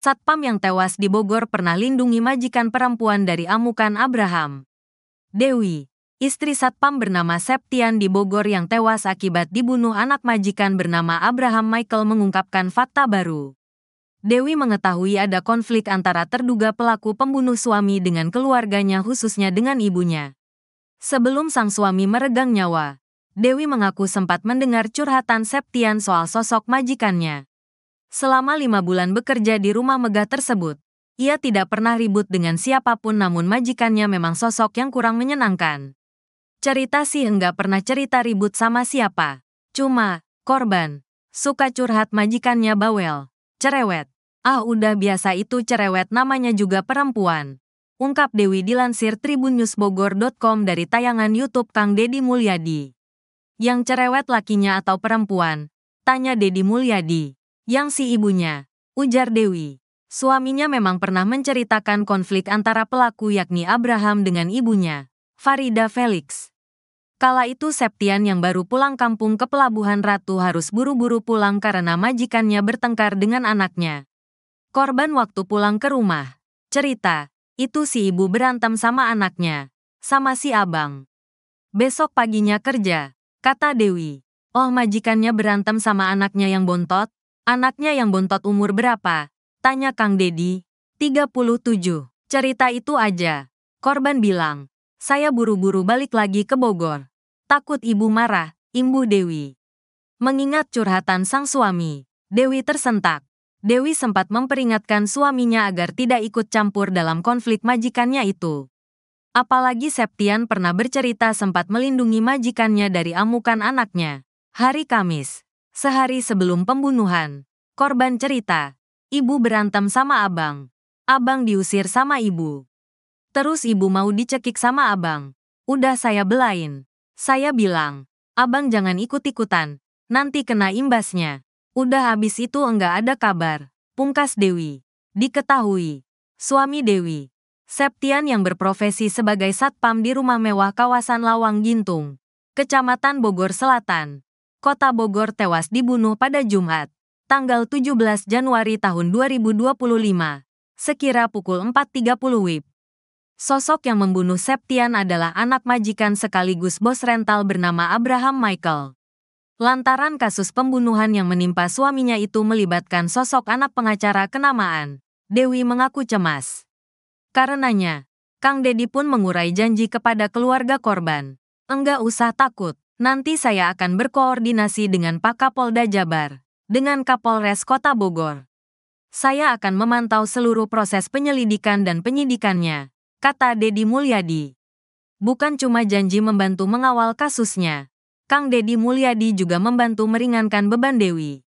Satpam yang tewas di Bogor pernah lindungi majikan perempuan dari amukan Abraham. Dewi, istri Satpam bernama Septian di Bogor yang tewas akibat dibunuh anak majikan bernama Abraham Michael mengungkapkan fakta baru. Dewi mengetahui ada konflik antara terduga pelaku pembunuh suami dengan keluarganya khususnya dengan ibunya. Sebelum sang suami meregang nyawa, Dewi mengaku sempat mendengar curhatan Septian soal sosok majikannya. Selama 5 bulan bekerja di rumah megah tersebut, ia tidak pernah ribut dengan siapapun namun majikannya memang sosok yang kurang menyenangkan. Cerita sih enggak pernah cerita ribut sama siapa. Cuma, korban, suka curhat majikannya bawel, cerewet. Ah udah biasa itu cerewet namanya juga perempuan. Ungkap Dewi dilansir tribunnews.bogor.com dari tayangan YouTube Kang Deddy Mulyadi. Yang cerewet lakinya atau perempuan? Tanya Deddy Mulyadi. Yang si ibunya, ujar Dewi. Suaminya memang pernah menceritakan konflik antara pelaku yakni Abraham dengan ibunya, Farida Felix. Kala itu Septian yang baru pulang kampung ke Pelabuhan Ratu harus buru-buru pulang karena majikannya bertengkar dengan anaknya. Korban waktu pulang ke rumah, cerita, itu si ibu berantem sama anaknya, sama si abang. Besok paginya kerja, kata Dewi. Oh majikannya berantem sama anaknya yang bontot? Anaknya yang bontot umur berapa? Tanya Kang Deddy. 37. Cerita itu aja. Korban bilang, saya buru-buru balik lagi ke Bogor. Takut ibu marah, imbuh Dewi. Mengingat curhatan sang suami, Dewi tersentak. Dewi sempat memperingatkan suaminya agar tidak ikut campur dalam konflik majikannya itu. Apalagi Septian pernah bercerita sempat melindungi majikannya dari amukan anaknya. Hari Kamis, sehari sebelum pembunuhan, korban cerita, ibu berantem sama abang. Abang diusir sama ibu. Terus ibu mau dicekik sama abang. Udah saya belain. Saya bilang, abang jangan ikut-ikutan, nanti kena imbasnya. Udah habis itu enggak ada kabar. Pungkas Dewi. Diketahui, suami Dewi, Septian yang berprofesi sebagai satpam di rumah mewah kawasan Lawang Gintung, Kecamatan Bogor Selatan, Kota Bogor tewas dibunuh pada Jumat, tanggal 17 Januari tahun 2025, sekira pukul 4.30 WIB. Sosok yang membunuh Septian adalah anak majikan sekaligus bos rental bernama Abraham Michael. Lantaran kasus pembunuhan yang menimpa suaminya itu melibatkan sosok anak pengacara kenamaan, Dewi mengaku cemas. Karenanya, Kang Deddy pun mengurai janji kepada keluarga korban. Enggak usah takut. Nanti saya akan berkoordinasi dengan Pak Kapolda Jabar, dengan Kapolres Kota Bogor. Saya akan memantau seluruh proses penyelidikan dan penyidikannya, kata Deddy Mulyadi. Bukan cuma janji membantu mengawal kasusnya, Kang Deddy Mulyadi juga membantu meringankan beban Dewi.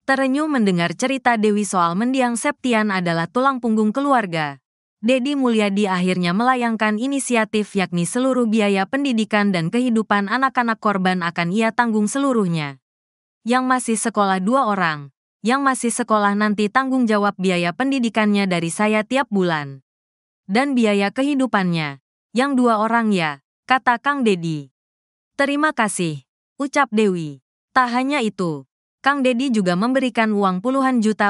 Terenyuh mendengar cerita Dewi soal mendiang Septian adalah tulang punggung keluarga. Deddy Mulyadi akhirnya melayangkan inisiatif yakni seluruh biaya pendidikan dan kehidupan anak-anak korban akan ia tanggung seluruhnya. Yang masih sekolah 2 orang, yang masih sekolah nanti tanggung jawab biaya pendidikannya dari saya tiap bulan. Dan biaya kehidupannya, yang 2 orang ya, kata Kang Deddy. Terima kasih, ucap Dewi. Tak hanya itu, Kang Deddy juga memberikan uang puluhan juta